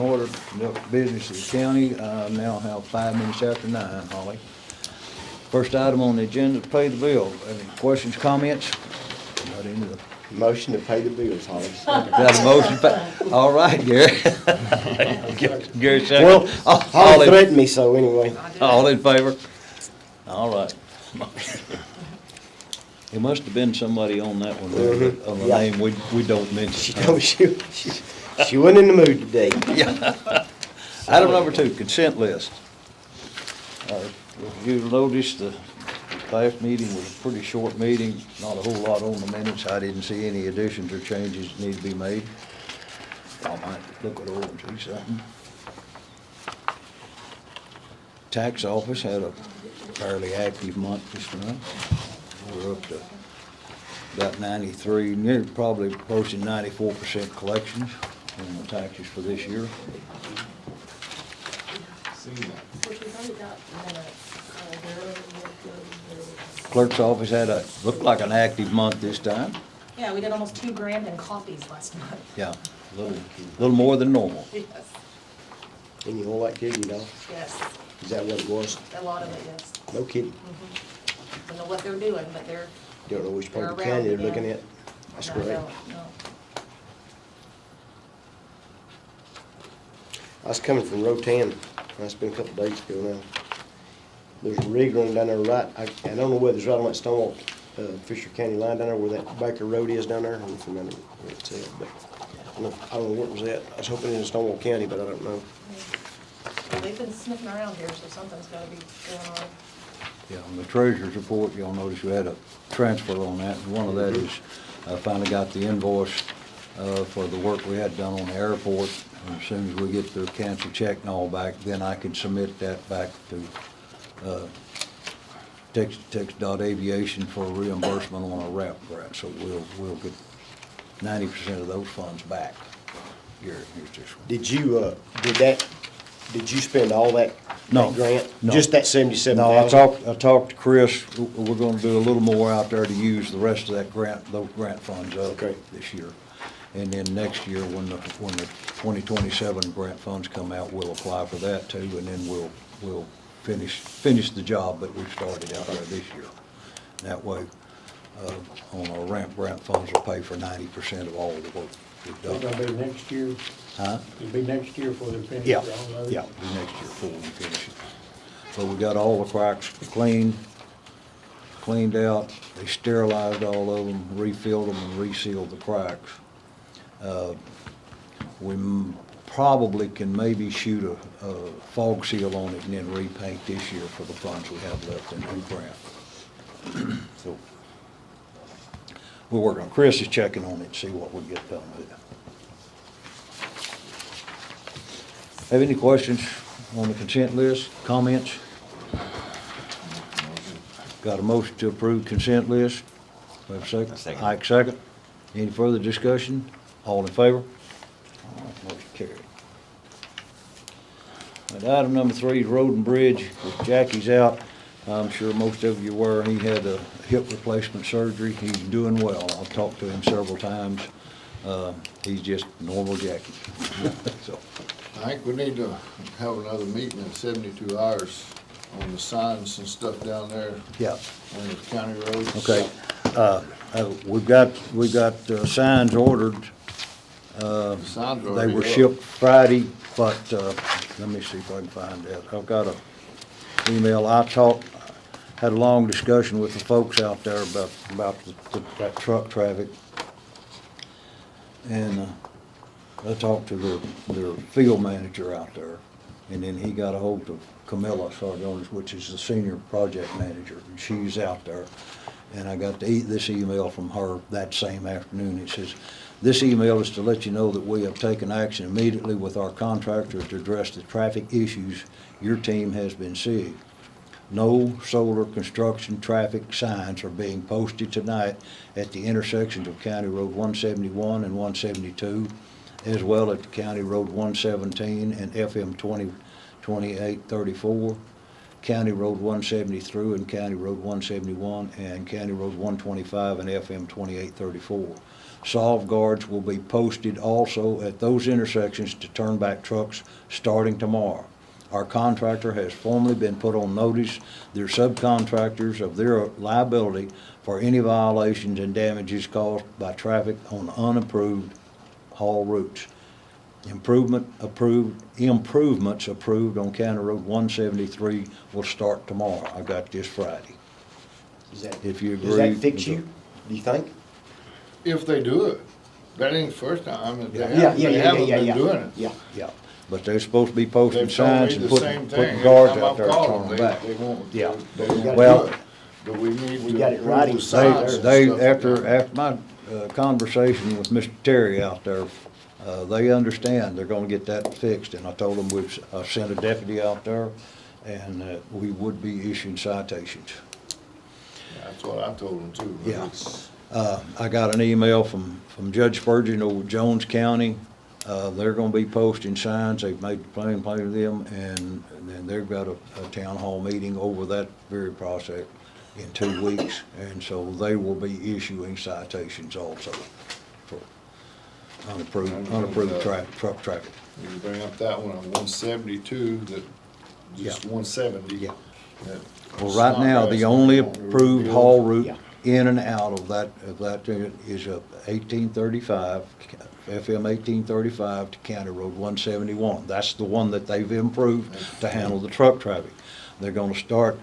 Order, conduct business of the county. I now have 5 minutes after 9, Holly. First item on the agenda is pay the bill. Any questions, comments? Not into the. Motion to pay the bills, Holly. Got a motion? All right, Gary. Gary, second. Well, All Holly in, threatened me, so anyway. all in favor? All right. It must have been somebody on that one, there, but on the Yeah. name we don't She mention. told me she wasn't in the mood today. Yeah. Item number 2, consent list. If you noticed, the last meeting was a pretty short meeting, not a whole lot on the minutes. I didn't see any additions or changes that need to be made. I might look it over and see something. Tax office had a fairly active month this month. We're up to about 93, near probably approaching 94% collections on the taxes for this year. Clerk's office had looked like an active month this time. Yeah, we did almost $2,000 in copies last month. Yeah, a little more than normal. Yes, And you all activity, you know? yes, Is that what it was? a lot of it, yes. No kidding. Don't know what they're doing, but they're. Don't know which part of the They're county they're around looking again. at. That's No, great. no. I was coming from Rotan. That's been a couple days ago now. There's a rig running down there right, I don't know whether it's right on that Stonewall, Fisher County line down there where that Baker Road is down there. I don't remember where it's at, but I don't know where it was at. I was hoping it was in Stonewall County, but I don't know. Well, they've been sniffing around here, so something's gotta be going on. Yeah, on the treasurer's report, y'all notice we had a transfer on that, and one of that is, I finally got the invoice, for the work we had done on the airport. And as soon as we get the canceled check and all back, then I can submit that back to, Tex.Aviation for reimbursement on a RAP grant, so we'll get 90% of those funds back. Here's this one. Did you spend all that No, grant? no. Just that 77,000? No, I talked to Chris, we're gonna do a little more out there to use the rest of that grant, those grant funds up Okay. this year. And then next year, when the 2027 grant funds come out, we'll apply for that too, and then we'll finish the job that we've started out there this year. That way, on our ramp grant funds will pay for 90% of all the work we've It's done. gonna be next year, Huh? it'll be next year before they finish Yeah, all of it. yeah, be next year before we finish it. But we got all the cracks cleaned out, they sterilized all of them, refilled them and resealed the cracks. We probably can maybe shoot a fog seal on it and then repaint this year for the funds we have left in the grant. So, we're working on, Chris is checking on it, to see what we get done with it. Have any questions on the consent list, comments? Got a motion to approve consent list? We have a second? Second. Ike, second. Any further discussion? All in favor? All right, motion carried. And item number 3 is road and bridge. If Jackie's out, I'm sure most of you were, he had a hip replacement surgery. He's doing well. I've talked to him several times. He's just normal Jackie. So, I think we need to have another meeting in 72 hours on the signs and stuff down there yeah. on the county roads. Okay, we've got signs ordered. Signs are They already were up. shipped Friday, but, let me see if I can find that. I've got a email. Had a long discussion with the folks out there about that truck traffic. And, I talked to their field manager out there, and then he got a hold of Camilla Sardonis, which is the senior project manager, and she's out there. And I got this email from her that same afternoon. It says, "This email is to let you know that we have taken action immediately with our contractor to address the traffic issues your team has been seeing. No solar construction traffic signs are being posted tonight at the intersections of County Road 171 and 172, as well as County Road 117 and FM 2834, County Road 170 through and County Road 171, and County Road 125 and FM 2834. Solve guards will be posted also at those intersections to turn back trucks starting tomorrow. Our contractor has formally been put on notice, their subcontractors of their liability for any violations and damages caused by traffic on unapproved haul routes. Improvements approved on County Road 173 will start tomorrow. I got this Friday. Is that, If you does that agree fix with you, do you think? If they do it, that ain't the first time, that Yeah. they haven't been doing it. Yeah. Yeah, but they're supposed to be posting They've told signs me and the putting, same thing. putting Every guards time out I've there to called turn them, them they- back. They won't, Yeah. they won't Well, do it. But we need we to got it approve right. the signs and They, stuff. after my conversation with Mr. Terry out there, they understand they're gonna get that fixed, and I told them I sent a deputy out there, and we would be issuing citations. That's what I told them too. but Yeah. it's- I got an email from Judge Spurgeon over Jones County. They're gonna be posting signs, they've made the plain with them, and then they've got a town hall meeting over that very process in 2 weeks, and so they will be issuing citations also for unapproved truck traffic. You bring up that one on 172, that, just Yeah. 170. Yeah. that Well, right now, the Snodgrass only won't approved rebuild. haul route Yeah. in and out of that is 1835, FM 1835 to County Road 171. That's the one that they've improved to handle the truck traffic. They're gonna start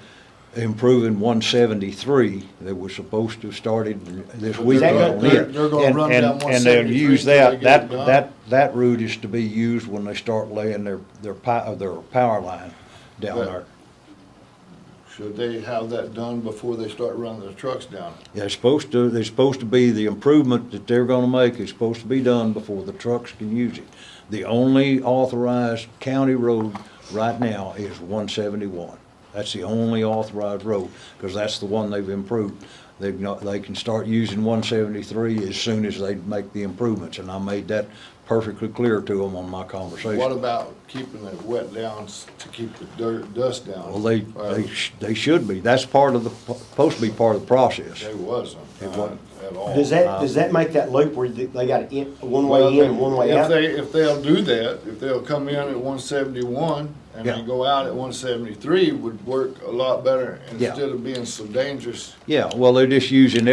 improving 173 that was supposed to have started this But weekend they're on gonna- it. they're gonna And- run and- down And they'll 173 use till they that, get it done. that route is to be used when they start laying their power line down But- there. Should they have that done before they start running the trucks down? Yeah, they're supposed to be, the improvement that they're gonna make is supposed to be done before the trucks can use it. The only authorized county road right now is 171. That's the only authorized road, because that's the one they've improved. They can start using 173 as soon as they make the improvements, and I made that perfectly clear to them on my conversation. What about keeping it wet down to keep the dust down? Well, they should be. That's part of supposed to be part of the process. They wasn't, It wasn't. at all. Does that make that loop where they got one way in and one way out? If they'll do that, if they'll come in at 171 and Yeah. then go out at 173, would work a lot better Yeah. instead of being so dangerous. Yeah, well, they're just using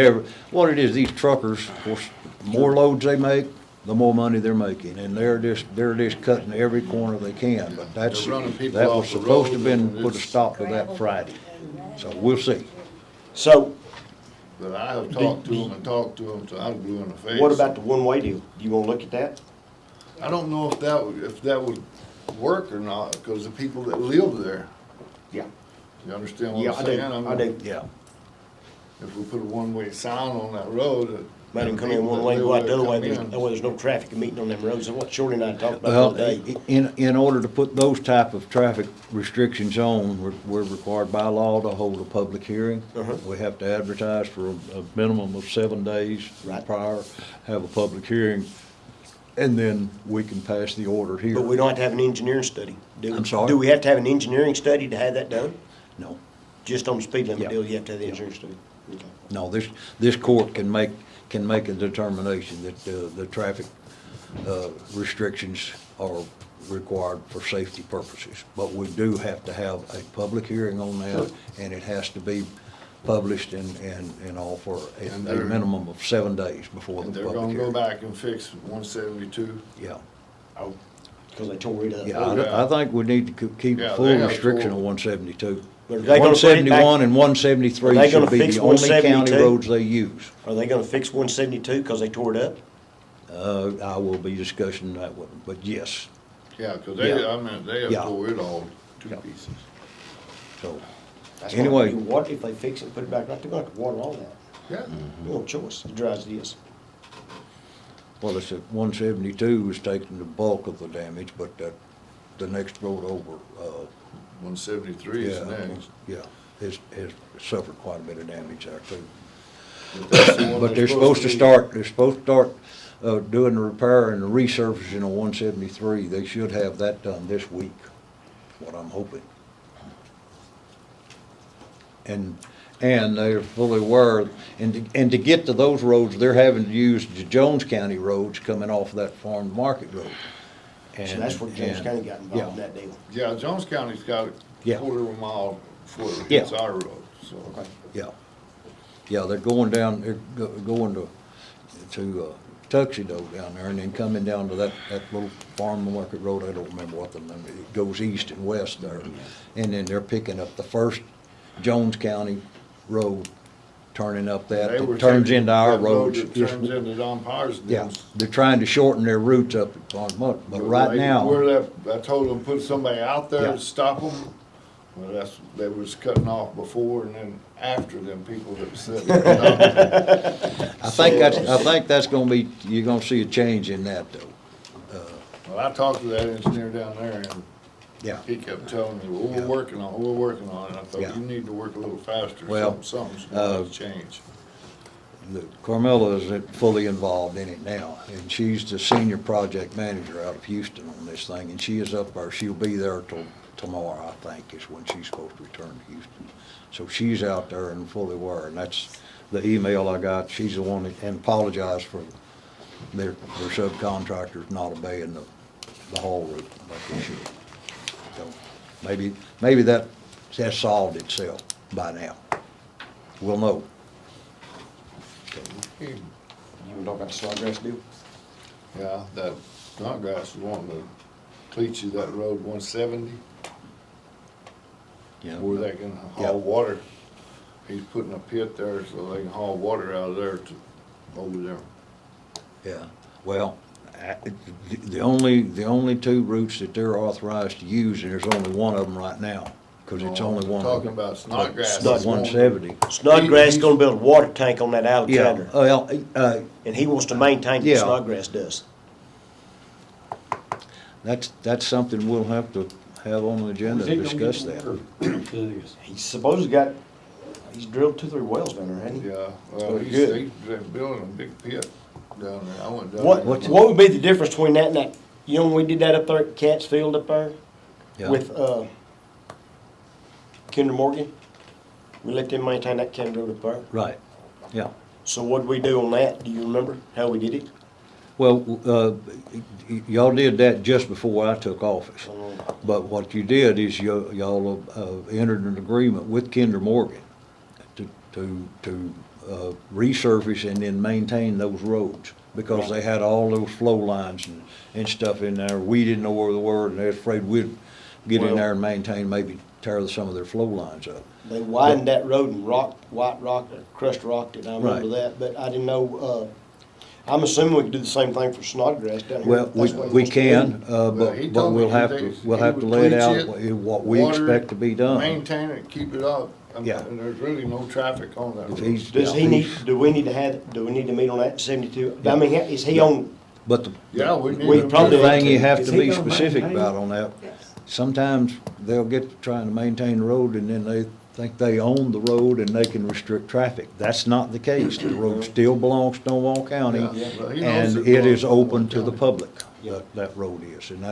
what it is, these truckers, of course, the more loads they make, the more money they're making, and they're just cutting every corner they can, but They're running people that was off the supposed to road, been and put a it's- stop to that Friday. So we'll see. So But I have talked to them and talked to them till I was blue in the face. what about the one-way deal? Do you wanna look at that? I don't know if that would work or not, because the people that live there, Yeah. you understand what Yeah, I'm I do, saying? I do. Yeah, If we put a one-way sign on that road. Let them come in people one that way, live go out the there other way, come in. that way there's no traffic meeting on them roads. That's what Shorty and I talked about well, the other day. in order to put those type of traffic restrictions on, we're required by law to hold a public hearing. Uh-huh. We have to advertise for a minimum of 7 days Right. prior, have a public hearing, and then we can pass the order here. But we don't have to have an engineering study, do we? I'm sorry? Do we have to have an engineering study to have that done? No. Just on the speed limit Yeah. deal, you have to have the Yeah. engineering study? Okay. No, this court can make a determination that the traffic restrictions are required for safety purposes. But we do have to have a public hearing on that, and it has to be published and all for And a they're- minimum of 7 days before the And they're public gonna go hearing. back and fix 172. Yeah, Oh, because they tore it up. yeah, Oh, yeah. I think we need to keep Yeah, a full they have restriction full- on 172. But are they gonna put it back- 171 and 173 Are they gonna should be fix the only county 172? roads they use. Are they gonna fix 172 because they tore it up? I will be discussing that one, but yes, Yeah, 'cause Yeah. I mean, they have Yeah. tore it all to Yeah. pieces. so, That's gonna Anyway. be What if they fix it and put it back, right, they're gonna have to water all that. Yeah. No choice, as dry as it is. well, it's at 172 is taking the bulk of the damage, but the next road over, 173 is yeah, next. yeah, has suffered quite a bit of damage there too. But that's the one But they're supposed to be- start, doing the repair and the resurfacing on 173. They should have that done this week, what I'm hoping. And And they're fully aware, and to get to those roads, they're having to use the Jones County roads coming off that farm to market road. So that's where James and- County got involved in that deal. Yeah, Jones County's got a Yeah. quarter of a mile before it Yeah. hits our road, so. Okay. Yeah, yeah, they're going down, going to Tuxedo down there, and then coming down to that little farm to market road, I don't remember what the name, it goes east and west there. And then they're picking up the first Jones County road, turning up that, They were it turns taking into our that road roads. that turns into Don Powers. Yeah, they're trying to shorten their routes up at Farm Market, but right now. Where that, I told them, put somebody out there Yeah. to stop them. Well, they was cutting off before and then after them people that said. I think that's gonna be, you're gonna see a change in that though. Well, I talked to that engineer down there and Yeah, he kept telling me, well, Yeah. we're working on it. I Yeah. thought, you need to work a little faster, Well, something's gonna change. Carmela is fully involved in it now, and she's the senior project manager out of Houston on this thing, and she is up there, she'll be there till tomorrow, I think, is when she's supposed to return to Houston. So she's out there and fully aware, and that's the email I got, she's the one that, and apologized for their subcontractors not obeying the haul route like they should. So maybe that has solved itself by now. We'll know. You were talking about the Snodgrass deal? Yeah, that Snodgrass is wanting to cleat you that road 170, Yeah. where they can Yeah. haul water. He's putting a pit there so they can haul water out of there to over there. Yeah, well, the only two routes that they're authorized to use, and there's only one of them right now, because it's only one. Talking about Snodgrass. Snod- 170. Snodgrass gonna build a water tank on that Yeah, Alexander, well, and he wants to maintain Yeah. what Snodgrass does. that's something we'll have to have on the agenda to discuss that. He's supposedly got, he's drilled 2-3 wells down there, hasn't he? Yeah, well, Very good. he's building a big pit down there. I went down What, there. what would be the difference between that and that, you know, when we did that up there at Cat's Field up there? Yeah. With, Kinder Morgan? We let them maintain that county road up there. Right, yeah. So what did we do on that? Do you remember how we did it? Well, y'all did that just before I took office. But what you did is y'all entered an agreement with Kinder Morgan to resurface and then maintain those roads. Because they had all those flow lines and stuff in there. We didn't know where they were, and they were afraid we'd get in Well- there and maintain, maybe tear some of their flow lines up. They widened that road and white rocked it, crushed rocked it, I remember Right. that, but I didn't know, I'm assuming we could do the same thing for Snodgrass down here. Well, That's what he we wants to do. can, Well, he but told me we'll have he to, thinks we'll he have to would lay it cleat out it, what we water expect to be done. Maintain it, keep it up, Yeah. and there's really no traffic on that If road. he's- Does yeah, he need, he's- do we need to meet on that 72? I mean, is he on, But the Yeah, we need We to. probably- the thing you have Is to he be gonna specific maintain? about on that, Yes. sometimes they'll get to trying to maintain the road and then they think they own the road and they can restrict traffic. That's not the case. The road still belongs to Stonewall County, Yeah, but he knows and it it is belongs to open to the Stonewall public, that road is. And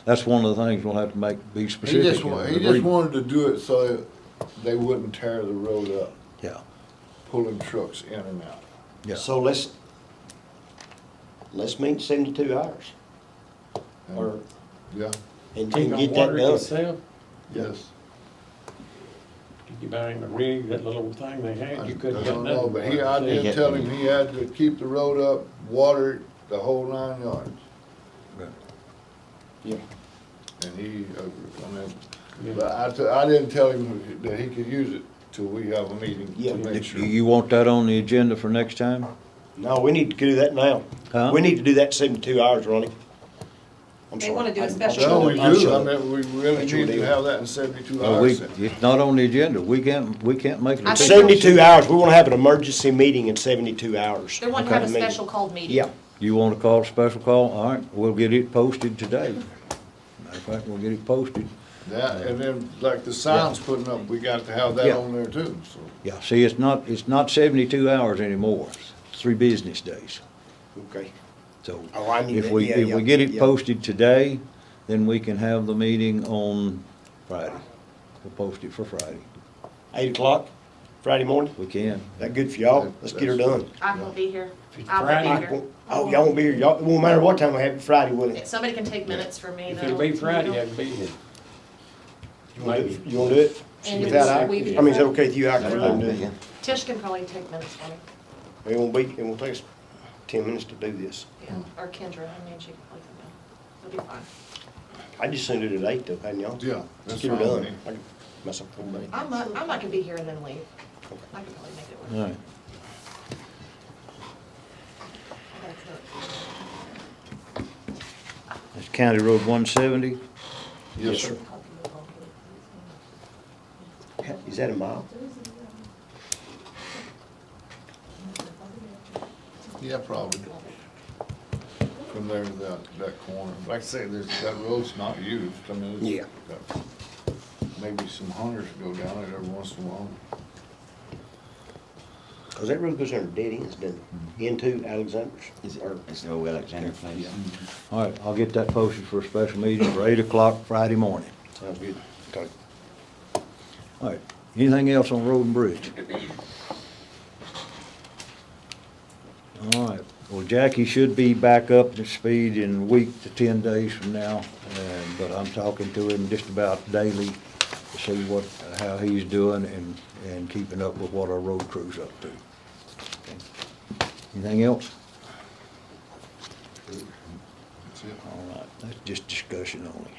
that's one of the things we'll have to be He specific just, in the he just agreement. wanted to do it so they wouldn't tear the road up, Yeah, pulling trucks in and out. yeah. so let's meet 72 hours, And- or, Yeah, and Can't get that water it done. yourself? yes. Did you buy him a rig, that little thing they had? You I couldn't get don't know, nothing. but for it. I did tell him he had to keep the road up, water it the whole 9 yards. Right. Yeah. And he, but I didn't tell him that he could use it till we have a meeting Yeah. to make sure. You want that on the agenda for next time? No, we need to do that now. Huh? We need to do that 72 hours, Ronnie. I'm They sorry. wanna do a I'm special Well, sure- we I'm do, sure. I mean, we really That's your need to deal. have that in 72 Well, hours. it's not on the agenda. We can't make it I a think- decision. 72 hours, we wanna have an emergency meeting in 72 hours. They're wanting to have a Okay. special called meeting. Yeah, You want to call a special call? All right, we'll get it posted today. Matter of fact, we'll get it posted. That, and then like the signs putting up, we got to have that Yeah. on there too, so. Yeah, see, it's not 72 hours anymore. It's 3 business days. okay. So Oh, I need if that. we, Yeah, if yeah, we get it yeah. posted today, then we can have the meeting on Friday. We'll post it for Friday. 8 o'clock? Friday morning? We can. That good for y'all? Let's get her done. I won't be here. If it's I Friday, won't be here. Oh, y'all won't be here. Y'all, it won't matter what time we have it Friday, will Yeah, it? somebody can take minutes for me, if though. it'll be Friday, I'll be here. You wanna do- you wanna do it? And Without it's I, a week I mean, is it before. okay with you? I can let them do it. Tish can probably take minutes for me. It won't take us 10 minutes to do this. Yeah, or Kendra, I mean, she can probably come in. It'll be fine. I just sent it at 8 though, hadn't y'all? Yeah, Let's that's get her fine with done. me. I can mess up the whole day. I'm not gonna be here and then leave. I can probably make it All work. right. That's County Road 170. Yes, sir. Is that a mile? Yeah, probably. From there to that corner. Like I say, that road's not used. I mean, it's Yeah. got maybe some hunters go down it every once in a while. Cause that road goes under dead ends, doesn't it? Into Alexander's. Is it, Or- it's the old Alexander place? All right, I'll get that posted for a special meeting for 8 o'clock Friday morning. Sounds good. Okay. All right, anything else on Road and Bridge? All right, well, Jackie should be back up to speed in a week to 10 days from now, but I'm talking to him just about daily to see how he's doing and keeping up with what our road crew's up to. Okay. Anything else? That's it. All right, that's just discussion only.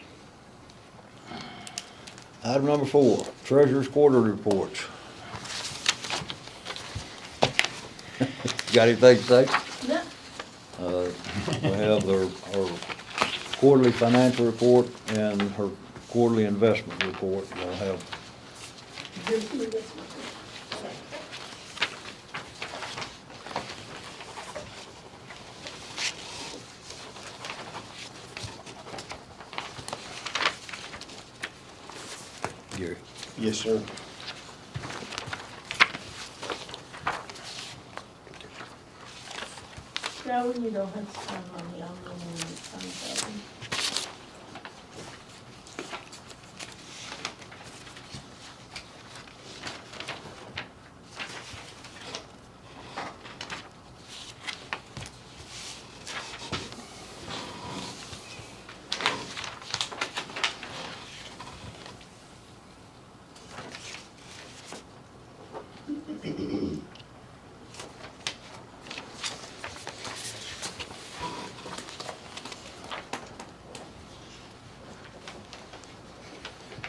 Item number 4, Treasurer's Quarterly Reports. Got anything to say? No. We have our quarterly financial report and her quarterly investment report. We'll have. Gary. Yes, sir. Yeah, when you don't have to spend money on them, when it's sunsetting.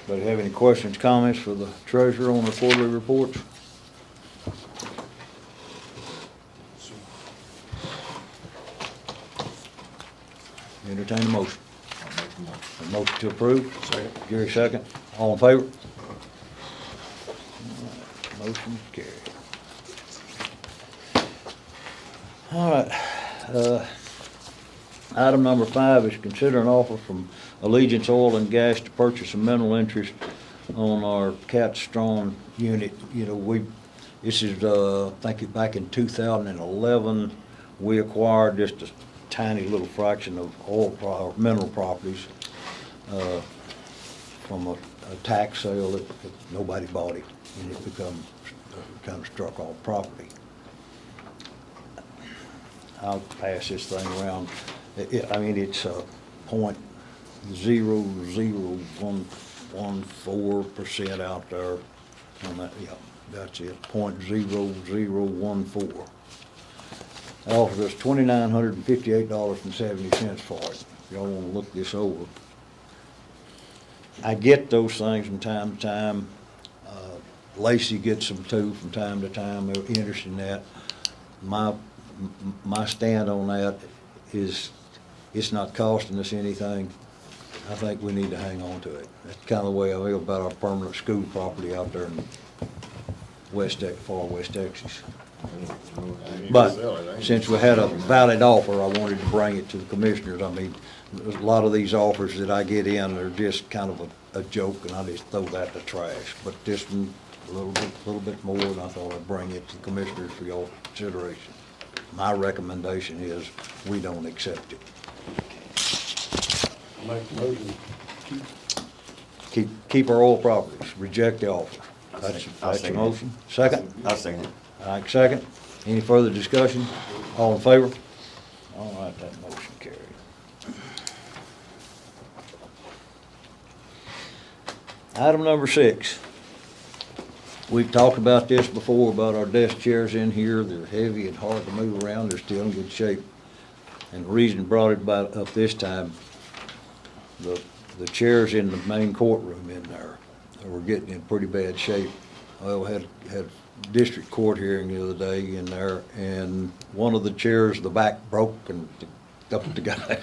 Anybody have any questions, comments for the treasurer on her quarterly reports? Entertain a motion. I'll make a motion. A motion to approve? Second. Gary second. All in favor? All right, motion carried. All right, item number 5 is consider an offer from Allegiance Oil and Gas to purchase a mineral interest on our Cat Strong unit. You know, this is, I think back in 2011, we acquired just a tiny little fraction of mineral properties, from a tax sale that nobody bought it, and it become kind of struck off property. I'll pass this thing around. I mean, it's .00114% out there on that, yeah, that's it, .0014. They offered us $2,958.70 for it. If y'all wanna look this over. I get those things from time to time. Lacey gets them too from time to time. They're interested in that. My stand on that is it's not costing us anything. I think we need to hang on to it. That's kind of the way I feel about our permanent school property out there in far West Texas. But since we had a valid offer, I wanted to bring it to the commissioners. I mean, there's a lot of these offers that I get in are just kind of a joke, and I just throw that in the trash. But this one, a little bit more, and I thought I'd bring it to the commissioners for your consideration. My recommendation is we don't accept it. Make the motion. Keep our oil properties, reject the offer. That's your motion. Second? I'll second it. All right, second. Any further discussion? All in favor? All right, that motion carried. Item number 6. We've talked about this before, about our desk chairs in here. They're heavy and hard to move around. They're still in good shape. And the reason I brought it up this time, the chairs in the main courtroom in there were getting in pretty bad shape. I had district court hearing the other day in there, and one of the chairs, the back broke and up the guy.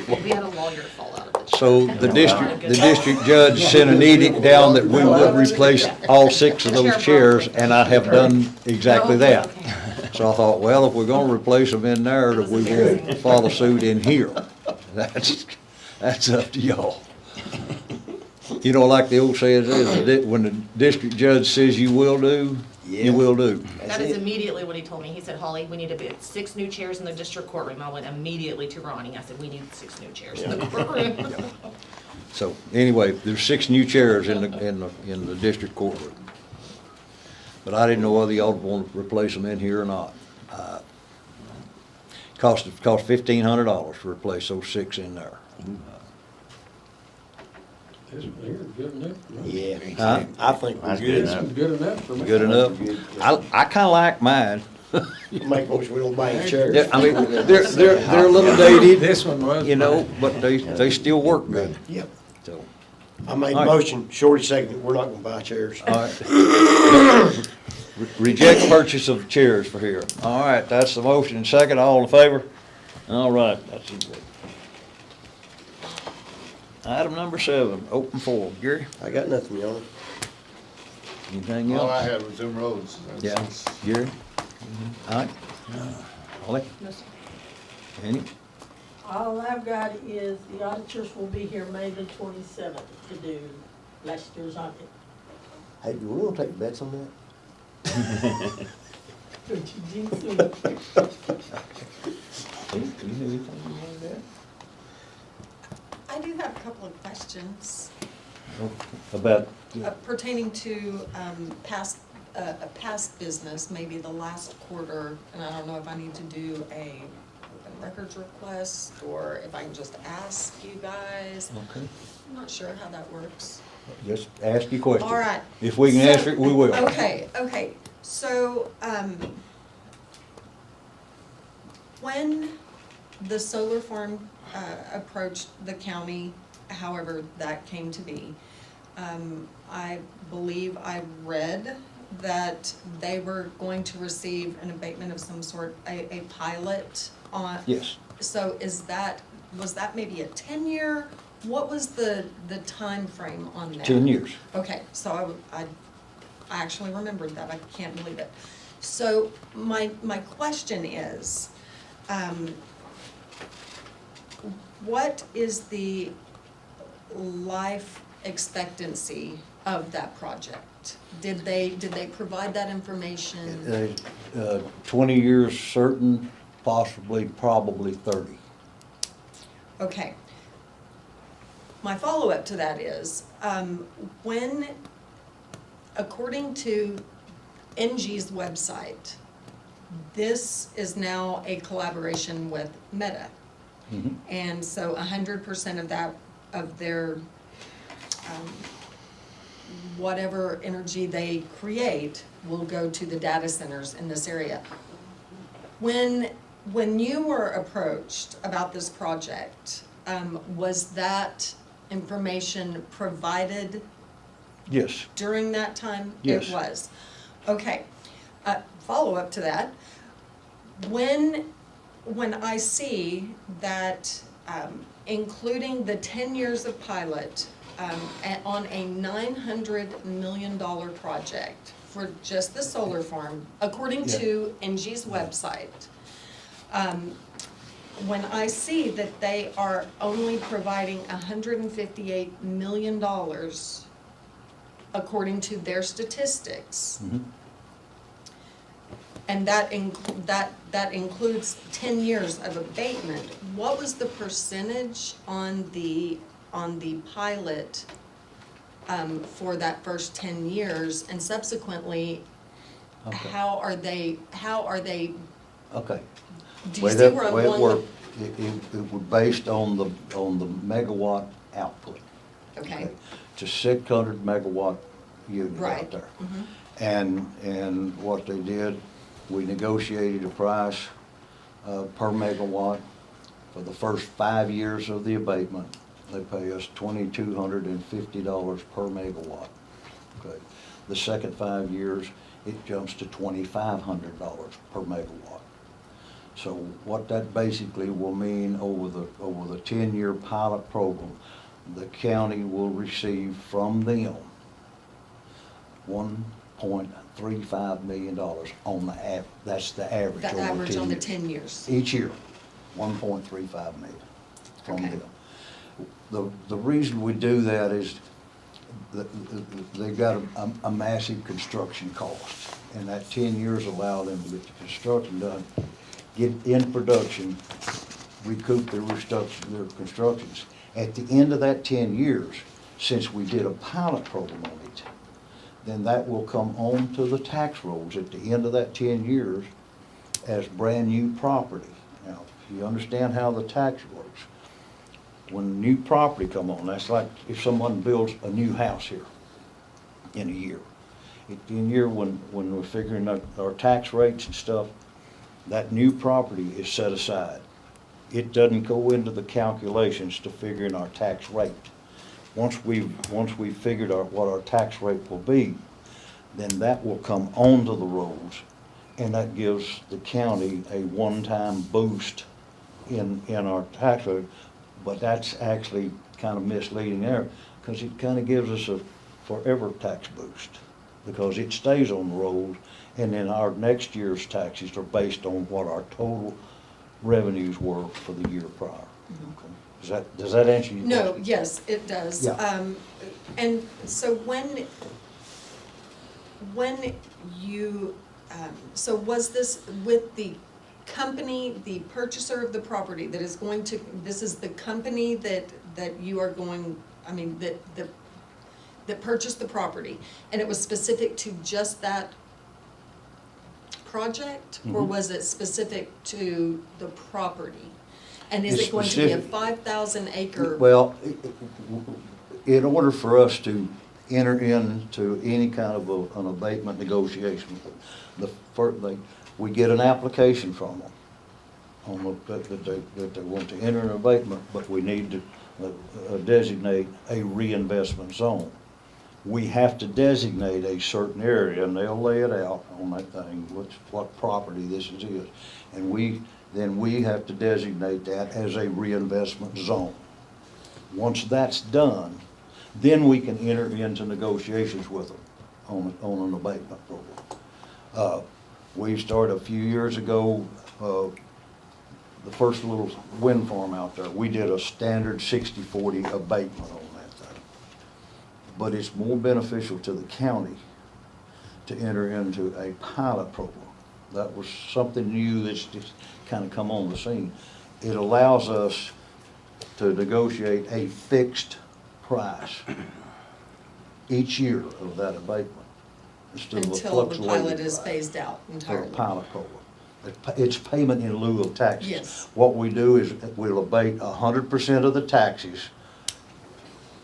We had a lawyer fall out of the chair. So the district judge sent an edict down that we would replace all 6 of those chairs, and I have done exactly that. So I thought, well, if we're gonna replace them in there, that we won't follow suit in here. That's up to y'all. You know, like the old saying is, when the district judge says you will do, you will do. That is immediately what he told me. He said, Holly, we need to get 6 new chairs in the district courtroom. I went immediately to Ronnie. I said, we need 6 new chairs in the courtroom. So anyway, there's 6 new chairs in the district courtroom. But I didn't know whether y'all want to replace them in here or not. Cost $1,500 to replace those 6 in there. They're good enough. Yeah, Huh? I think we're That's good. good enough. Good enough for me. Good enough? I kinda like mine. Make motion, we don't buy any chairs. Yeah, I mean, they're a little dated, This one was. you know, but they still work good, Yep. so. I made a All right. motion, Shorty seconded, we're not gonna buy chairs. All right. Reject purchase of chairs for here. All right, that's the motion. Second, all in favor? All right, that's it. Item number 7, open forum. Gary, I got nothing, Your Honor. anything All I else? had was them roads. That's- Yeah, Gary? All right. Holly, No, sir. any? All I've got is the auditors will be here May the 27th to do last year's audit. Hey, do we wanna take bets on that? Don't you jinx me. I do have a couple of questions About, pertaining to a past business, maybe the last quarter, and I don't know if I need to do a open records request or if I can just ask you guys. okay, I'm not sure how that works. just ask your question. All right. If we can So- answer it, we will. Okay, so, when the solar farm, approached the county, however that came to be, I believe I read that they were going to receive an abatement of some sort, a pilot on. Yes. So was that maybe a 10-year? What was the time frame on that? 10 years. Okay, so I actually remembered that, I can't believe it. So my question is, what is the life expectancy of that project? Did they provide that information? 20 years certain, possibly, probably 30. Okay. My follow-up to that is, when, according to NG's website, this is now a collaboration with Meta. Mhm. And so 100% of that, of their, whatever energy they create will go to the data centers in this area. When you were approached about this project, was that information provided Yes. during that time? Yes. It was. Okay. Follow-up to that. When I see that, including the 10 years of pilot, on a $900 million project for just the solar farm, according to NG's website, when I see that they are only providing $158 million, according to their statistics, Mhm. and that includes 10 years of abatement, what was the percentage on the pilot for that first 10 years, and subsequently, Okay. how are they, Okay. do you see where I'm Way it going worked, with? it was based on the megawatt output. Okay, It's a 600 megawatt unit right. out there. Mhm. And what they did, we negotiated a price per megawatt for the first 5 years of the abatement. They pay us $2,250 per megawatt. Okay. The second 5 years, it jumps to $2,500 per megawatt. So what that basically will mean over the 10-year pilot program, the county will receive from them $1.35 million on the that's the average The over 10 years. average on the 10 years. Each year, 1.35 million from Okay. them. The reason we do that is they've got a massive construction cost, and that 10 years allow them to get the construction done, get in production, recoup their constructions. At the end of that 10 years, since we did a pilot program on it, then that will come on to the tax rolls at the end of that 10 years as brand-new property. Now, if you understand how the tax works, when new property come on, that's like if someone builds a new house here in a year. In a year, when we're figuring out our tax rates and stuff, that new property is set aside. It doesn't go into the calculations to figuring our tax rate. Once we've figured out what our tax rate will be, then that will come onto the rolls, and that gives the county a one-time boost in our tax rate. But that's actually kind of misleading there, because it kind of gives us a forever tax boost, because it stays on the rolls, and then our next year's taxes are based on what our total revenues were for the year prior. Okay. Does that answer your question? No, yes, it does. Yeah. And so when you, so was this with the company, the purchaser of the property that is going to, this is the company that you are going, I mean, that purchased the property, and it was specific to just that project? Or Mhm. was it specific to the property? And is It's it going to be a specific- 5,000 acre? Well, in order for us to enter into any kind of an abatement negotiation, we get an application from them that they want to enter an abatement, but we need to designate a reinvestment zone. We have to designate a certain area, and they'll lay it out on that thing, what property this is. And then we have to designate that as a reinvestment zone. Once that's done, then we can enter into negotiations with them on an abatement program. We started a few years ago, the first little wind farm out there, we did a standard 60-40 abatement on that thing. But it's more beneficial to the county to enter into a pilot program. That was something new that's just kind of come on the scene. It allows us to negotiate a fixed price each year of that abatement, instead of a Until the fluctuating pilot is price phased out for a entirely? pilot program. It's payment in lieu of taxes. Yes. What we do is we'll abate 100% of the taxes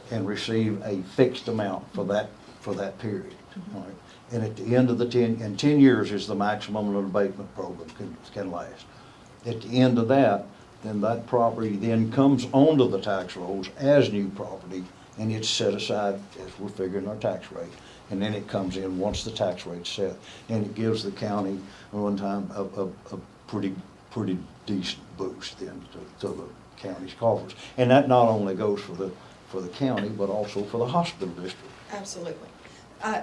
and receive a fixed amount for that period. All right? And at the end of the 10 years is the maximum an abatement program can last. At the end of that, then that property then comes onto the tax rolls as new property, and it's set aside as we're figuring our tax rate. And then it comes in once the tax rate's set, and it gives the county one time a pretty decent boost then to the county's coffers. And that not only goes for the county, but also for the hospital district. Absolutely.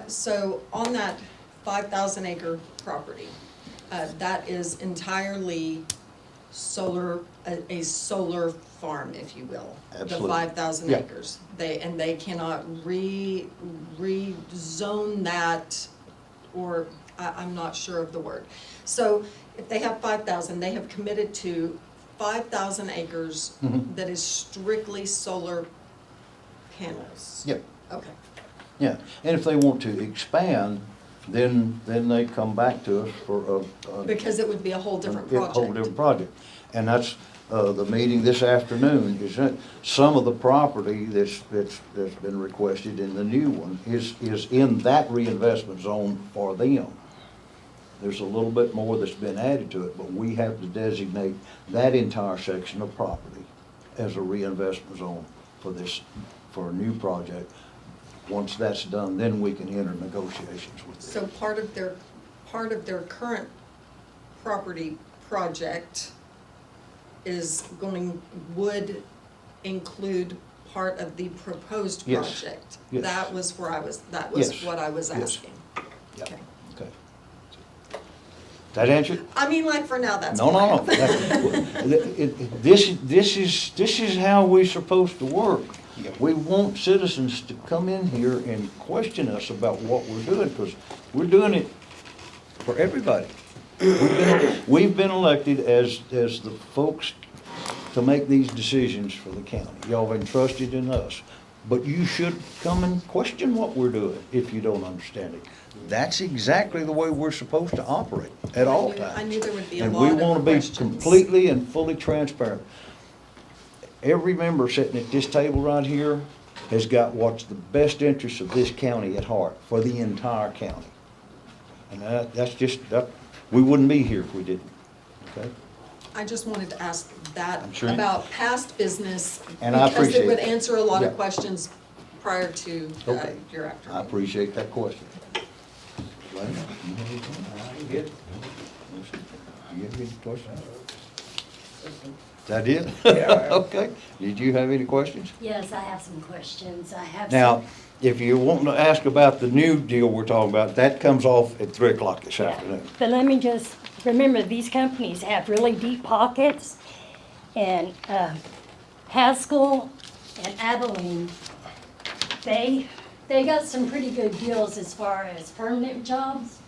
So on that 5,000 acre property, that is entirely solar, a solar farm, if you will. Absolutely. The 5,000 Yeah. acres. They cannot rezone that, or I'm not sure of the word. So if they have 5,000, they have committed to 5,000 acres Mhm. that is strictly solar Panos. Yeah, Okay, yeah. And if they want to expand, then they come back to us for a because it would be a whole different a whole project. different project. And that's, the meeting this afternoon, is that some of the property that's been requested in the new one is in that reinvestment zone for them. There's a little bit more that's been added to it, but we have to designate that entire section of property as a reinvestment zone for a new project. Once that's done, then we can enter negotiations with them. So part of their current property project would include part of the proposed Yes. project? Yes. That was Yes. what I was Yes. asking. Yeah, Okay. okay. That answer it? I mean, like, for now, that's No, no, no. fine. This is how we're supposed to work. We want citizens to come in here and question us about what we're doing, because we're doing it for everybody. We've been elected as the folks to make these decisions for the county. Y'all have entrusted in us. But you should come and question what we're doing if you don't understand it. That's exactly the way we're supposed to operate at all times. I knew there would be a And lot we of want to be questions. completely and fully transparent. Every member sitting at this table right here has got what's the best interest of this county at heart, for the entire county. And that, we wouldn't be here if we didn't, okay? I just wanted to ask that I'm sure. about past business, And I because it appreciate would that. answer a lot of Yeah. questions prior to Okay. your I afternoon. appreciate that question. Lana, you have any questions? Is that it? Okay. Did you have any questions? Yes, I have some questions. I have Now, some. if you're wanting to ask about the new deal we're talking about, that comes off at 3 o'clock this Yeah. afternoon. But let me just, remember, these companies have really deep pockets, and Haskell and Abilene, they got some pretty good deals as far as permanent jobs.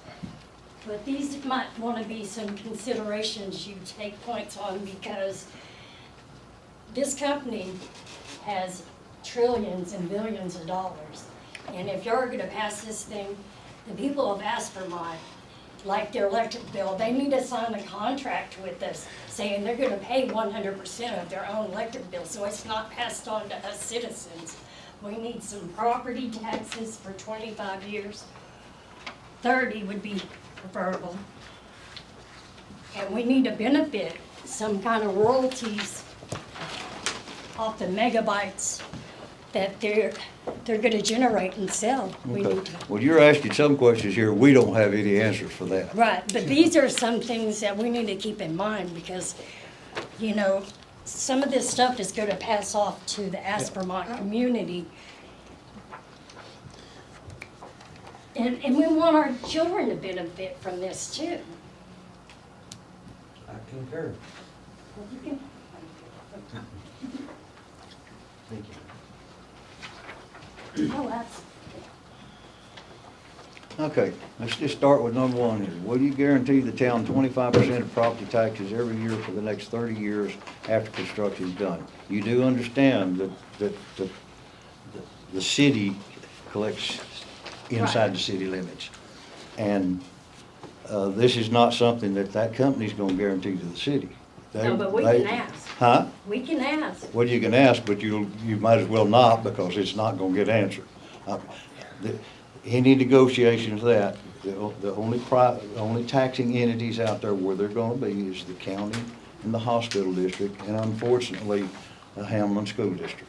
But these might want to be some considerations you take points on, because this company has trillions and billions of dollars. And if you're gonna pass this thing, the people of Aspermont, like their electric bill, they need to sign a contract with us saying they're gonna pay 100% of their own electric bill, so it's not passed on to us citizens. We need some property taxes for 25 years. 30 would be preferable. And we need to benefit some kind of royalties off the megabytes that they're gonna generate and sell. We Okay. need to. Well, you're asking some questions here, we don't have any answers for that. Right, but these are some things that we need to keep in mind, because, you know, some of this stuff is gonna pass off to the Aspermont community. And we want our children to benefit from this too. I concur. You can- Thank you. Oh, that's, Okay, let's just start with number one here. Will you guarantee the town 25% of property taxes every year for the next 30 years after construction is done? You do understand that the city collects inside Right. the city limits. And this is not something that company's gonna guarantee to the city. no, but we They- can ask. Huh? We can ask. Well, you can ask, but you might as well not, because it's not gonna get answered. Any negotiations that, the only taxing entities out there where they're gonna be is the county and the hospital district, and unfortunately, the Hamlin School District.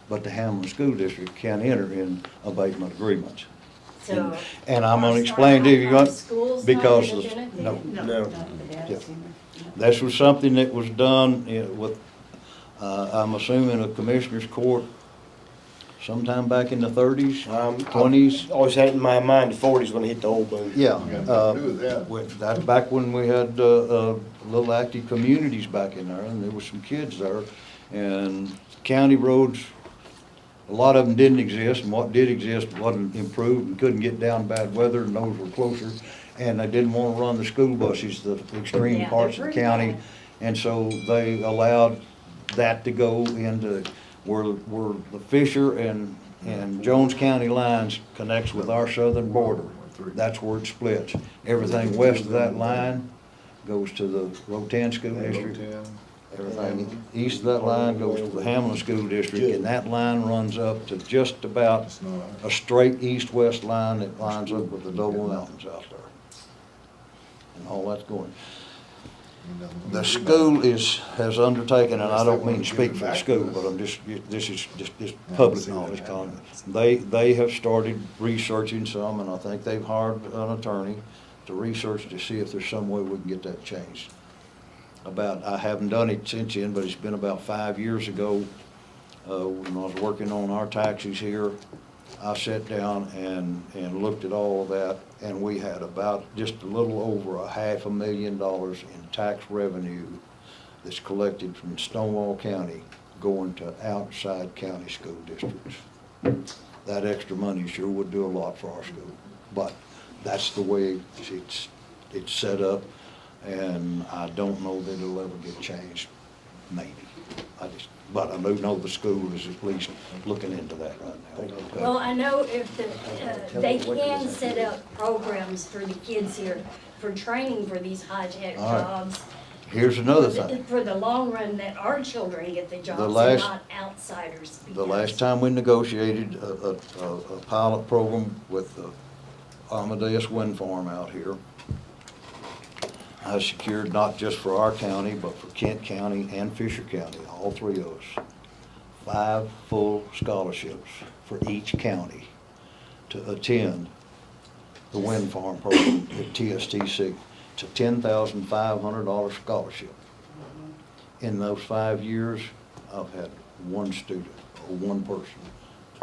But the Hamlin School District can enter in abatement agreements. So. And I'm gonna our explain to you, our schools not because, gonna the- benefit? no, No. yeah. This was something that was done with, I'm assuming, a commissioner's court sometime back in the 30s, 20s. Always had it in my mind, the 40s when it hit the old boom. Yeah. Got nothing to do with that. That's back when we had little active communities back in there, and there were some kids there. And county roads, a lot of them didn't exist, and what did exist wasn't improved and couldn't get down bad weather, and those were closer. And they didn't want to run the school buses, the extreme Yeah, parts they're of the pretty county. bad. And so they allowed that to go into where the Fisher and Jones County lines connects with our southern border. That's where it splits. Everything west of that line goes to the Rotan School District. Everything east of that line goes to the Hamlin School District, and that line runs up to just about a straight east-west line that lines up with the Double Mountains out there. And all that's going. The school has undertaken, and I don't mean to speak for the school, but this is just public knowledge, Colin. They have started researching some, and I think they've hired an attorney to research to see if there's some way we can get that changed. I haven't done it since then, but it's been about 5 years ago, when I was working on our taxes here. I sat down and looked at all of that, and we had about just a little over $500,000 in tax revenue that's collected from Stonewall County going to outside county school districts. That extra money sure would do a lot for our school, but that's the way it's set up, and I don't know that it'll ever get changed, maybe. But I do know the school is at least looking into that right now. Well, I know if they can set up programs for the kids here for training for these high-tech All right. jobs. Here's another thing. For the long run, that our children get the jobs and last- not outsiders. The last time we negotiated a pilot program with the Amadeus Wind Farm out here, I secured not just for our county, but for Kent County and Fisher County, all three of us, 5 full scholarships for each county to attend the wind farm program at TSTC. It's a $10,500 scholarship. In those 5 years, I've had one student or one person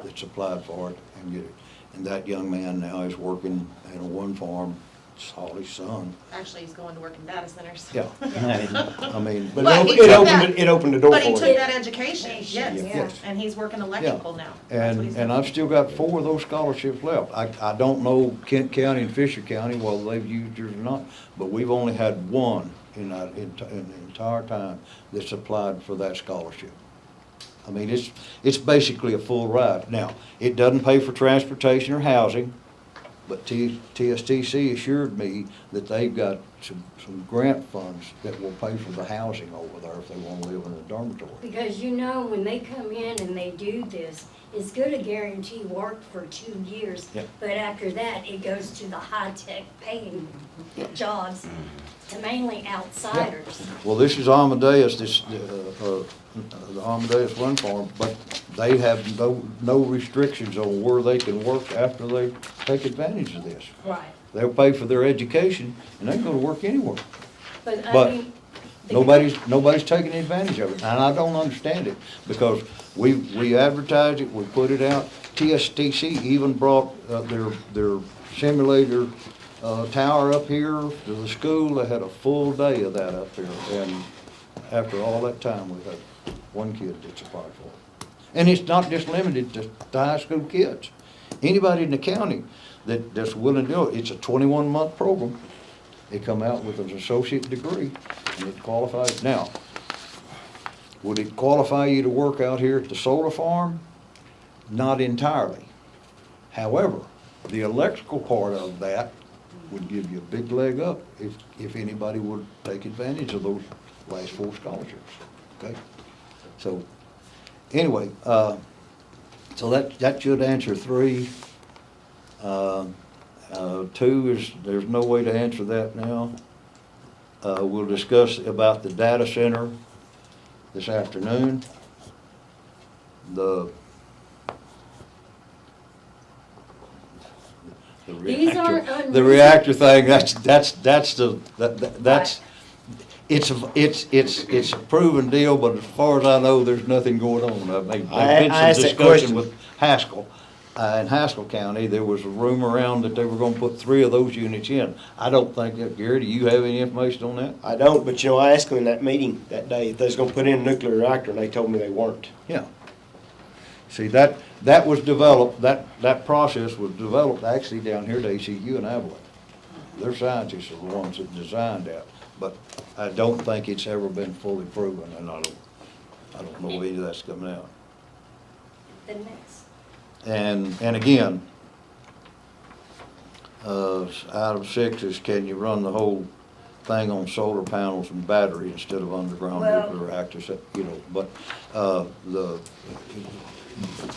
that's applied for it and get it. And that young man now is working in a wind farm. It's Holly's son. Actually, he's going to work in data centers. Yeah. I mean, But But he it took opened, that- it opened the door But he for took it. that education, yes, Yes. and he's working electrical now. That's what and, he's and doing. I've still got 4 of those scholarships left. I don't know Kent County and Fisher County, whether they've used yours or not, but we've only had one in the entire time that's applied for that scholarship. I mean, it's basically a full ride. Now, it doesn't pay for transportation or housing, but TSTC assured me that they've got some grant funds that will pay for the housing over there if they want to live in a dormitory. Because you know, when they come in and they do this, it's gonna guarantee work for 2 years. Yep. But after that, it goes to the high-tech paying jobs to mainly outsiders. Well, this is Amadeus, the Amadeus Wind Farm, but they have no restrictions on where they can work after they take advantage of this. Right. They'll pay for their education, and they can go to work anywhere. But I But mean. Nobody's taking advantage of it, and I don't understand it, because we advertised it, we put it out. TSTC even brought their simulator tower up here to the school. They had a full day of that up there, and after all that time, we've had one kid that's applied for it. And it's not just limited to high school kids. Anybody in the county that's willing to do it, it's a 21-month program. They come out with an associate degree, and it qualifies. Now, would it qualify you to work out here at the solar farm? Not entirely. However, the electrical part of that would give you a big leg up if anybody would take advantage of those last 4 scholarships, okay? So, anyway, so that should answer 3. 2 is, there's no way to answer that now. We'll discuss about the data center this afternoon. The These aren't reactor, unreasonable. the reactor thing, it's a proven deal, but as far as I know, there's nothing going on. There's been I some asked that discussion question. with Haskell. In Haskell County, there was a rumor around that they were gonna put 3 of those units in. I don't think that, Gary, do you have any information on that? I don't, but you know, I asked them in that meeting that day if they was gonna put in a nuclear reactor, and they told me they weren't. Yeah. See, that was developed, that process was developed actually down here at ACU in Abilene. Their scientists are the ones that designed that, but I don't think it's ever been fully proven, and I don't know any of that's coming out. the next. And again, item 6 is, can you run the whole thing on solar panels and battery instead of underground Well- nuclear reactors, you know, but,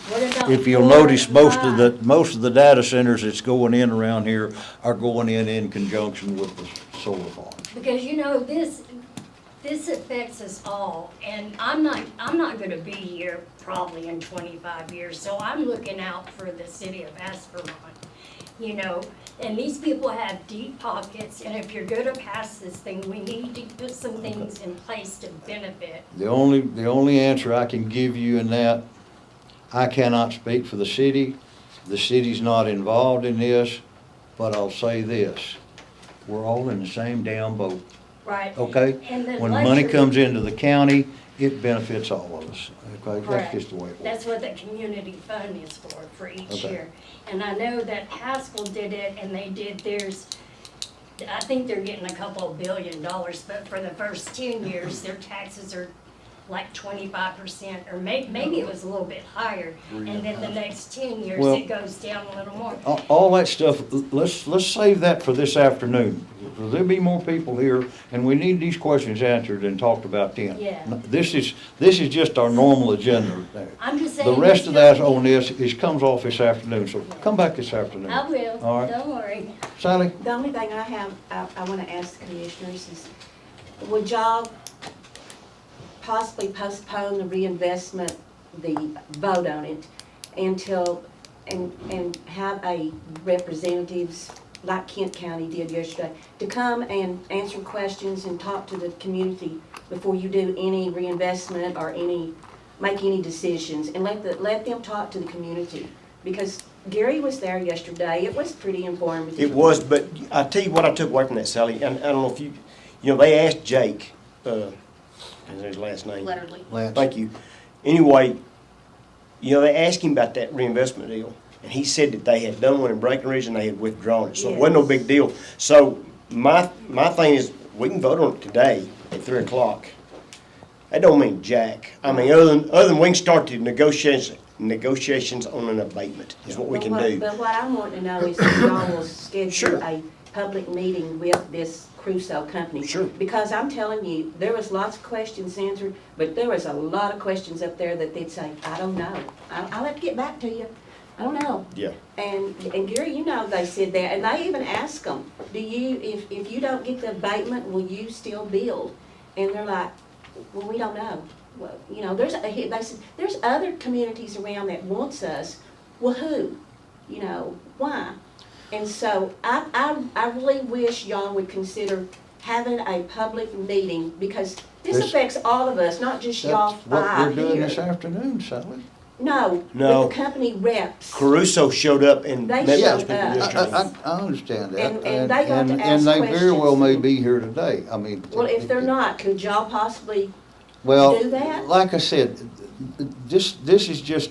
What about if you'll 4 notice, and most of the data centers that's going in around here are going in conjunction with the solar farms. Because you know, this affects us all, and I'm not gonna be here probably in 25 years, so I'm looking out for the city of Esperont, you know? And these people have deep pockets, and if you're gonna pass this thing, we need to put some things in place to benefit. The only answer I can give you in that, I cannot speak for the city. The city's not involved in this, but I'll say this, we're all in the same damn boat, Right. okay? And the When money luxury- comes into the county, it benefits all of us, okay? That's Correct. just the way it works. That's what the community fund is for each Okay. year. And I know that Haskell did it, and they did theirs, I think they're getting a couple of $1 billion, but for the first 10 years, their taxes are like 25%, or maybe it was a little bit higher. And then the next 10 years, Well- it goes down a little more. All that stuff, let's save that for this afternoon. There'll be more people here, and we need these questions answered and talked about then. Yeah. This is just our normal agenda. I'm just saying. The rest of there's that on this comes off this afternoon, so come back this afternoon. I will, All right. don't worry. Sally? The only thing I want to ask the commissioners is, would y'all possibly postpone the reinvestment, the vote on it, until, and have a representatives, like Kent County did yesterday, to come and answer questions and talk to the community before you do any reinvestment or make any decisions, and let them talk to the community? Because Gary was there yesterday, it was pretty informative. It was, but I tell you what I took away from that, Sally, and I don't know if you know, they asked Jake, is his last name? Letterly. Lance? Thank you. Anyway, you know, they asked him about that reinvestment deal, and he said that they had done one in Breckenridge and they had withdrawn it, so it wasn't no big deal. So my thing is, we can vote on it today at 3 o'clock. That don't mean jack. I mean, other than we can start the negotiations on an abatement is what we can do. But what I want to know is if y'all will schedule Sure. a public meeting with this Crusoe company. Sure. Because I'm telling you, there was lots of questions answered, but there was a lot of questions up there that they'd say, I don't know. I'll have to get back to you. I don't know. Yeah. And Gary, you know, they said that, and they even asked them, if you don't get the abatement, will you still build? And they're like, well, we don't know. Well, you know, they said, there's other communities around that wants us. Well, who? You know, why? And so I really wish y'all would consider having a public meeting, because this This- affects all of us, not just y'all That's what we're five doing here. this afternoon, Sally. No, No. but the company reps. Caruso showed up and They met showed with people up. yesterday. I understand that. And they got to ask And they very well may questions. be here today, I mean. Well, if they're not, could y'all possibly Well, do that? like I said, this is just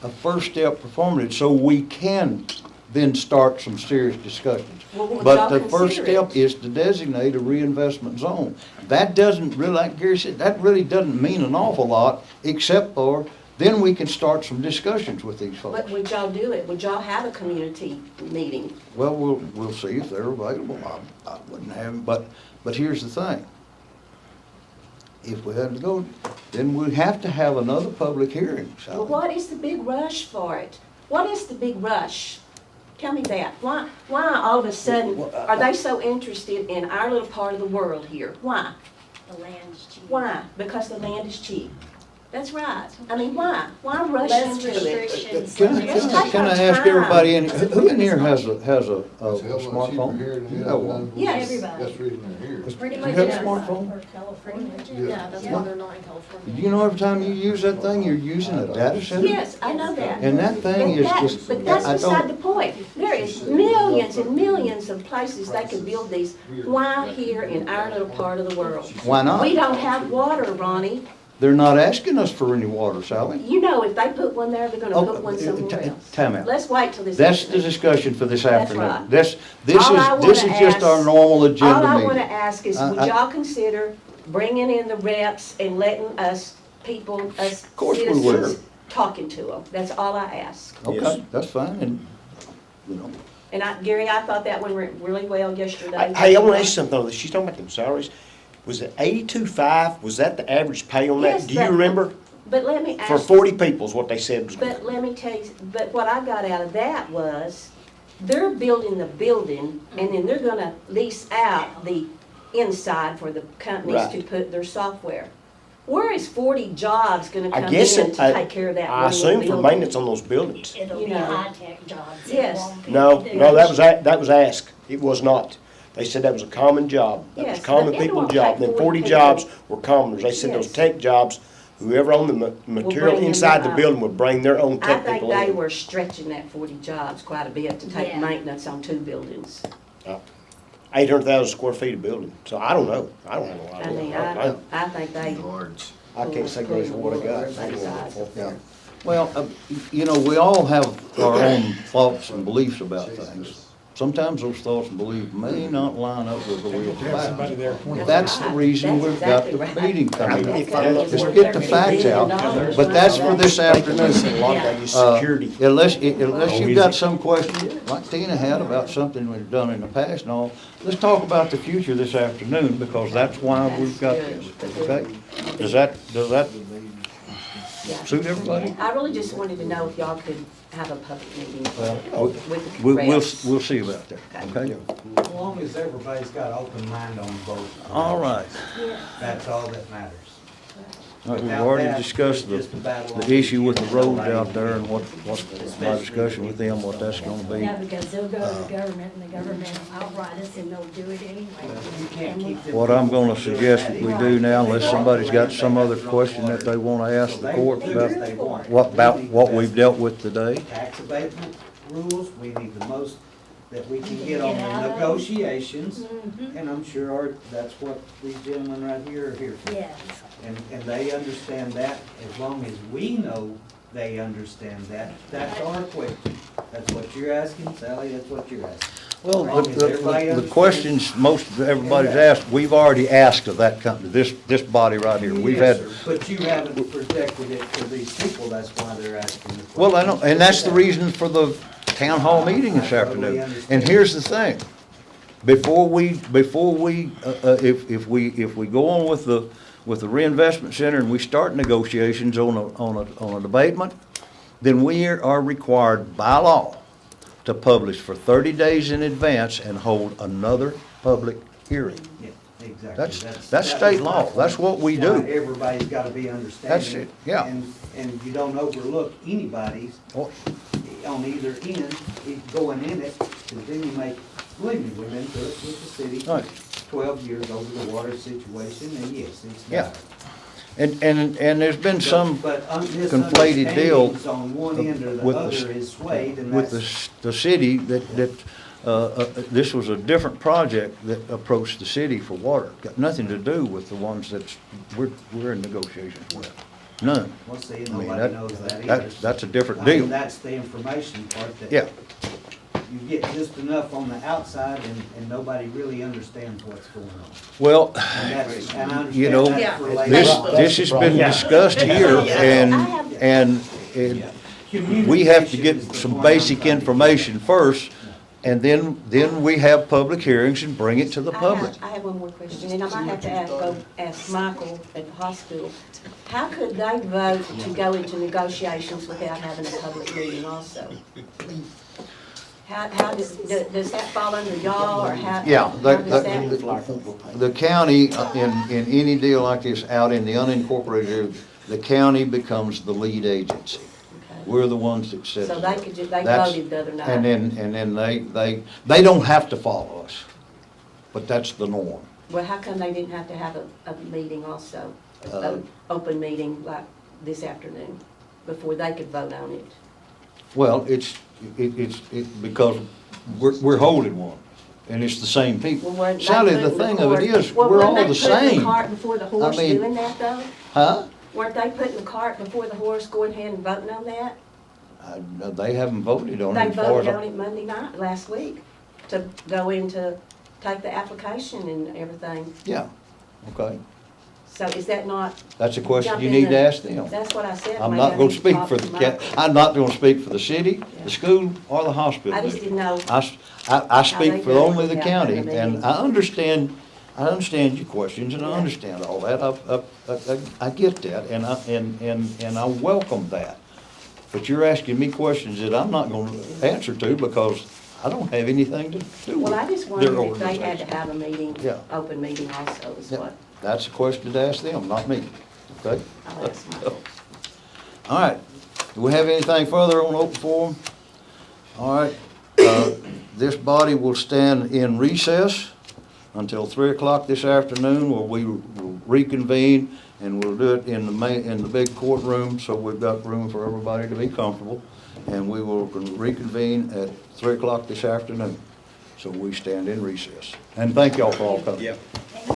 a first step performance, so we can then start some serious discussions. Well, would But y'all the first consider step it? is to designate a reinvestment zone. That doesn't really, like Gary said, that really doesn't mean an awful lot, except for, then we can start some discussions with these folks. But would y'all do it? Would y'all have a community meeting? Well, we'll see if they're available. I wouldn't have them, but here's the thing. If we had to go, then we'd have to have another public hearing, Sally. Well, what is the big rush for it? What is the big rush? Tell me that. Why all of a sudden are they so interested in our little part of the world here? Why? The land's cheap. Why? Because the land is cheap. That's right. I mean, why? Why rush Less into it? restrictions. Can I ask everybody, who in here has a It's hell lot cheaper smartphone? here than You it have is one. down- Yes. Everybody. That's the reason they're here. Pretty You much have a yes. smartphone? Or California. Yeah, that's why they're not in California. Do you know every time you use that thing, you're using a data center? Yes, I know that. And that thing is just, But that's I beside the don't, point. There is millions and millions of places they could build these. Why here in our little part of the world? why not? We don't have water, Ronnie. They're not asking us for any water, Sally. You know, if they put one there, they're gonna put one somewhere else. Time out. Let's wait till this. That's the afternoon. discussion for this That's afternoon. right. This All I is wanna just our ask- normal All agenda I wanna meeting. ask is, would I- y'all consider bringing in the reps and letting us people, us course we citizens, would. talking to them. That's all I ask. Yes. Okay, that's fine, and, you know, And Gary, I thought that one went really well yesterday. Hey, I wanna ask you something, though. She's talking about them salaries. Was it 82.5? Was that the average pay on that? Yes, Do you but- remember? But let me For ask, 40 people is what they said was. but let me tell you, but what I got out of that was, they're building the building, and then they're gonna lease out the inside for the companies to Right. put their software. Where is 40 jobs gonna I come in guess to it, take care of that I one assume little for building? maintenance on those buildings. It'll You be know. high-tech jobs. It Yes. won't be- No, that was asked. It was not. They said that was a common job. That was Yes, common but it people won't job. take Then 40 40 people. jobs were commoners. They said those Yes. tech jobs, whoever owned the material bring them inside the up. building would bring their own I tech think people they in. were stretching that 40 jobs quite a bit to take Yeah. maintenance on 2 buildings. 800,000 square feet of building. So I don't know. I don't have no I mean, idea. I think they. Yards. I can't say grace for what I got. Everybody's eyes up there. well, you know, we all have our own thoughts and beliefs about things. Sometimes those thoughts and beliefs may not line up with the real Somebody facts. there. That's the reason we've got the meeting coming up. If I'm not Let's get the facts out, but that's for this afternoon. A lot of that is Uh, security. Unless you've got some question, like Tina had, about something we've done in the past and all, let's talk about the future this afternoon, because that's why we've got this, okay? Does that Yeah. suit everybody? I really just wanted to know if y'all could have a public meeting Well, with the We'll reps. see about that, okay? As long as everybody's got open mind on both. All right. That's all that matters. All right, we've Without already that, discussed it's just a battle on the issue with the the roads end. out there and what my discussion with them, what that's gonna be. Yeah, because they'll go to the government and the government will outright us and they'll do it anyway. You can't keep them What I'm gonna from doing suggest that that we either. do now, unless somebody's got some other question that they wanna ask the court about what we've dealt with today. Tax abatement rules, we need the most that we can get on Get out the of it. negotiations. Mhm. And I'm sure that's what these gentlemen right here are here for. Yes. And they understand that, as long as we know they understand that, that's our question. That's what you're asking, Sally, that's what you're asking. Well, As long as everybody the understands- questions most of everybody's asked, we've already asked of that company, this body right here. We've Yes, had, sir, but you haven't projected it for these people, that's why they're asking the question. well, I know, and that's the reason for the town hall meeting this afternoon. And here's the thing, if we go on with the reinvestment center and we start negotiations on an abatement, then we are required by law to publish for 30 days in advance and hold another public hearing. Yeah, exactly. That's state law. my That's point. what we Why do. Everybody's gotta be understanding. That's it, yeah. And you don't overlook anybody's Oh, on either end, going in it, because then you make, believe me, we've been through it with the city for Right. 12 years over the water situation, and yes, it's Yeah. dire. And there's been some But conflated deal misunderstandings on one end or the with other is swayed, and with that's. the city that this was a different project that approached the city for water. Got nothing to do with the ones that we're in negotiations with. None. Well, see, I mean, nobody knows that either. that's a different I mean, deal. that's the information part that. Yeah. You get just enough on the outside and nobody really understands what's going on. Well, And that's, and I you know, understand that for later. this has been discussed here and we have to get some basic information first, and then we have public hearings and bring it to the public. I have one more question, and I might have to ask Michael at the hospital. How could they vote to go into negotiations without having a public meeting also? How does that fall under y'all, or how? Yeah, how does that- the county, in any deal like this, out in the unincorporated area, the county becomes the lead agency. Okay. We're the ones that set. So they could, they That's- voted the other night. And then they don't have to follow us, but that's the norm. Well, how come they didn't have to have a meeting also? Uh, An open meeting like this afternoon, before they could vote on it? Well, it's because we're holding one, and it's the same people. Well, weren't they Sally, the putting thing of it horse- is, well, we're weren't all they the putting the same. cart before the horse mean- doing that though? Huh? Weren't they putting the cart before the horse, going ahead and voting on that? They haven't voted on it They as far as. voted on it Monday night, last week, to go into, take the application and everything. Yeah, okay. So is that not? That's a question jump you in need the- to ask them. That's what I said. I'm maybe not I gonna need to speak talk for to the Mike. I'm not gonna speak for the city, Yeah. the school, or the hospital. I just didn't know. I speak they for do it only the without county, having a and meeting. I understand your questions, and I Yeah. understand all that. I get that, and I welcome that. But you're asking me questions that I'm not gonna answer to because I don't have anything to do with Well, I just their wondered if they had to organization. have a meeting, Yeah. open meeting also is Yeah, what that's a question to ask them, not me, okay? I'll ask Michael. All right, do we have anything further on open forum? All right, this body will stand in recess until 3 o'clock this afternoon, where we will reconvene, and we'll do it in the big courtroom, so we've got room for everybody to be comfortable. And we will reconvene at 3 o'clock this afternoon. So we stand in recess. And thank y'all for all coming. Yep.